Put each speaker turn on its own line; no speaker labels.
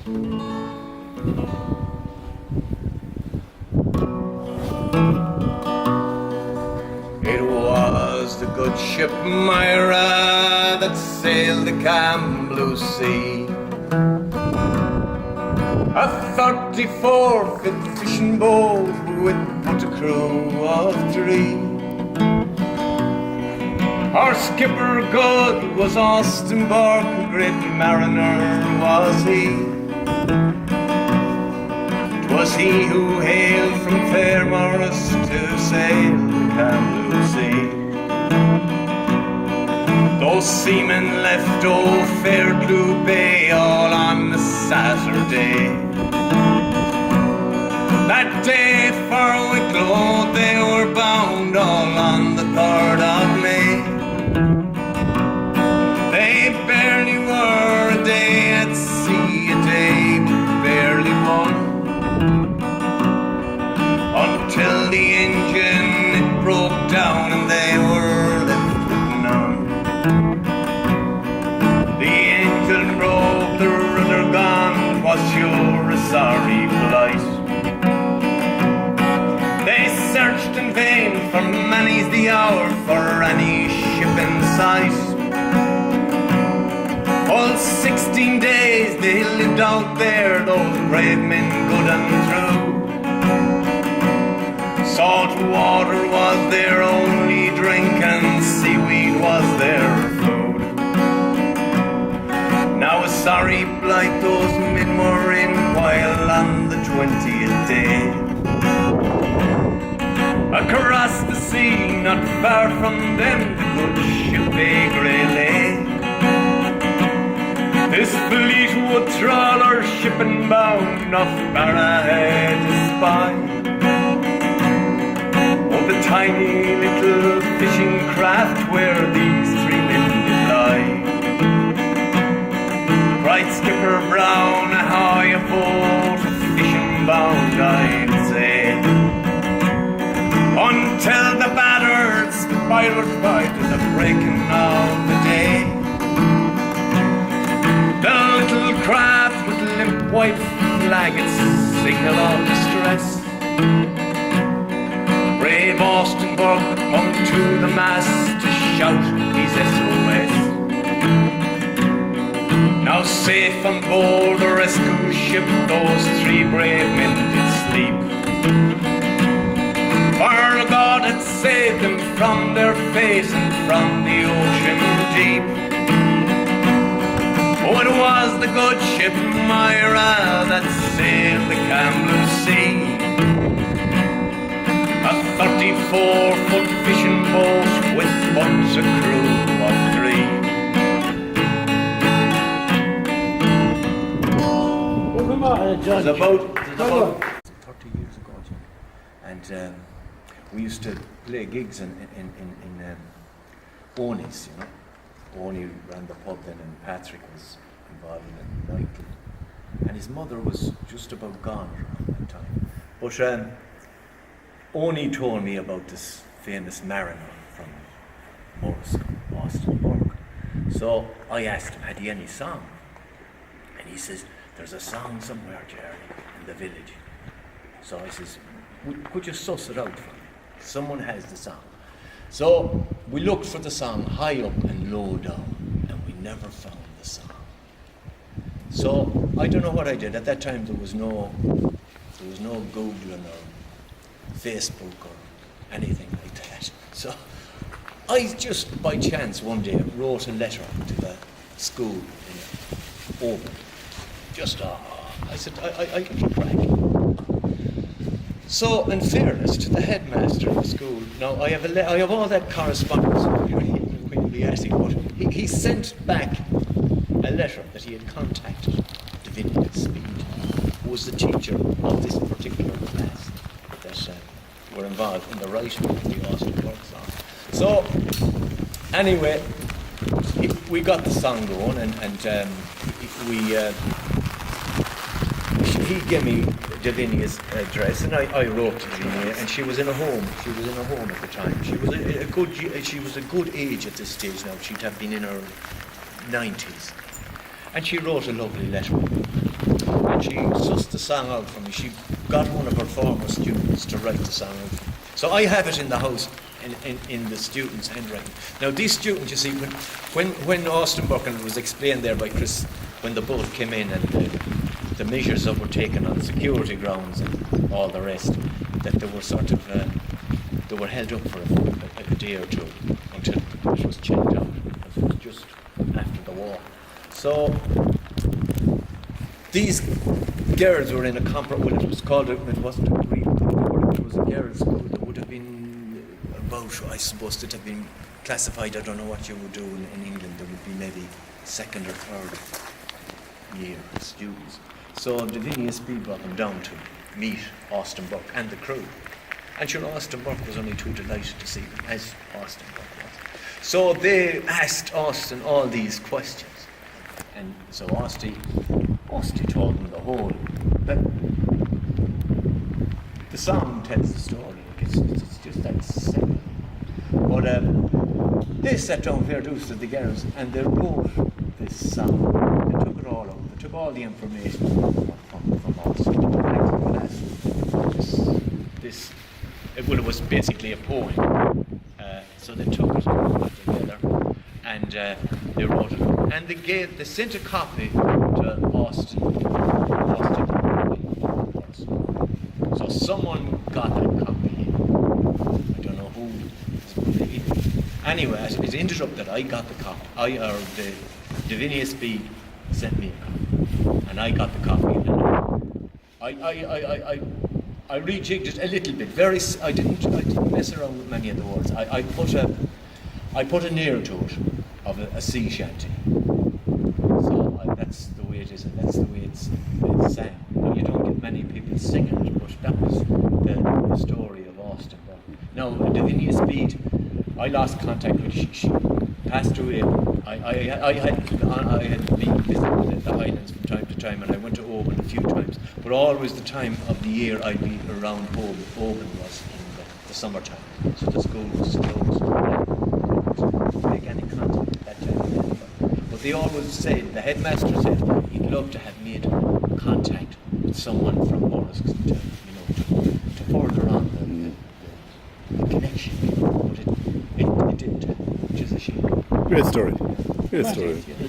It was the good ship Myra that sailed the calm blue sea, a 34-foot fishing boat with but a crew of 3. Our skipper good was Austin Burke, a great mariner was he. 'Twas he who hailed from fair Murrisk to sail the calm blue sea. Those seamen left old fair Blue Bay all on a Saturday. That day for Wicklow they were bound all on the 3rd of May. They barely were a day at sea, a day barely won, until the engine it broke down and they were left with none. The engine broke, the rudder gone, 'twas sure a sorry plight. They searched in vain for many's the hour for any ship in sight. All 16 days they lived out there, those brave men good and true. Salt water was their only drink and seaweed was their food. Now a sorry plight those men were in while on the 20th day. Across the sea, not far from them, the good ship Grey lay. This Fleetwood trawler shipping bound off Barrahead to spy. Oh, the tiny little fishing craft where these 3 men did lie. Bright Skipper Brown, ahoy a boat, fishing bound I'd say, until the battered pirate fight to the breaking of the day. The little craft with limp white flag, its signal of distress. Brave Austin Burke hung to the mast to shout his SOS. Now safe on board the rescue ship, those 3 brave men did sleep. For God had saved them from their fate and from the ocean deep. Oh, it was the good ship Myra that sailed the calm blue sea, a 34-foot fishing boat with but a crew of 3. It was about 30 years ago, and we used to play gigs in Oney's, you know. Oney ran the pub then, and Patrick was involved in the nightclub, and his mother was just about gone around that time. But Oney told me about this famous mariner from Murrisk, Austin Burke. So I asked him, had he any song? And he says, there's a song somewhere, Jerry, in the village. So I says, could you suss it out for me? Someone has the song. So we looked for the song high up and low down, and we never found the song. So I don't know what I did. At that time there was no Googling or Facebook or anything like that. So I just by chance one day wrote a letter to the school in Oban. Just I said I get a crack. So, in fairness to the headmaster of the school, now I have all that correspondence Queen Beatty, but he sent back a letter that he had contacted Divinity Speed, who was the teacher of this particular class that were involved in the writing of the Austin Burke song. So, anyway, we got the song going, and he gave me Davinia's address, and I wrote to Davinia, and she was in a home. She was in a home at the time. She was a good age at this stage now. She'd have been in her 90s, and she wrote a lovely letter. and she sussed the song out for me. She got one of her former students to write the song out for me. So I have it in the house in the students' handwriting. Now these students, you see, when Austin Burke, and it was explained there by Chris, when the boat came in and the measures that were taken on security grounds and all the rest, that they were sort of they were held up for a day or two until it was checked out. It was just after the war. So these girls were in a well, it was called, it wasn't a Greek, it was a girls' school. There would have been about, I suppose, it have been classified, I don't know what you would do in England, there would be maybe second or third year students. So Davinia Speed brought them down to meet Austin Burke and the crew. And sure, Austin Burke was only too delighted to see them, as Austin Burke was. So they asked Austin all these questions. And so Austin told them the whole, that the song tells the story. It's just that simple. But they sat down fair dues to the girls and they wrote this song. They took it all out. They took all the information from Austin. They took it into class. It was basically a poem. So they took it all together and they wrote it. And they sent a copy to Austin. So someone got that copy. I don't know who. Anyway, as it ended up that I got the copy. The Davinia Speed sent me a copy, and I got the copy. And I rejigged it a little bit. I didn't mess around with many of the words. I put a near to it of a sea shanty. So that's the way it is, and that's the way it's sang. Now, you don't get many people singing it, but that was the story of Austin Burke. Now, Davinia Speed, I lost contact with her. She passed away. I had been visiting the Highlands from time to time, and I went to Oban a few times. But always the time of the year I'd be around Oban. Oban was in the summertime, so the school was closed. I didn't make any contact at that time. But they always said, the headmaster said, he'd love to have made contact with someone from Murrisk to further on the connection. But it didn't happen, which is a shame.
Great story. Great story.
Yeah.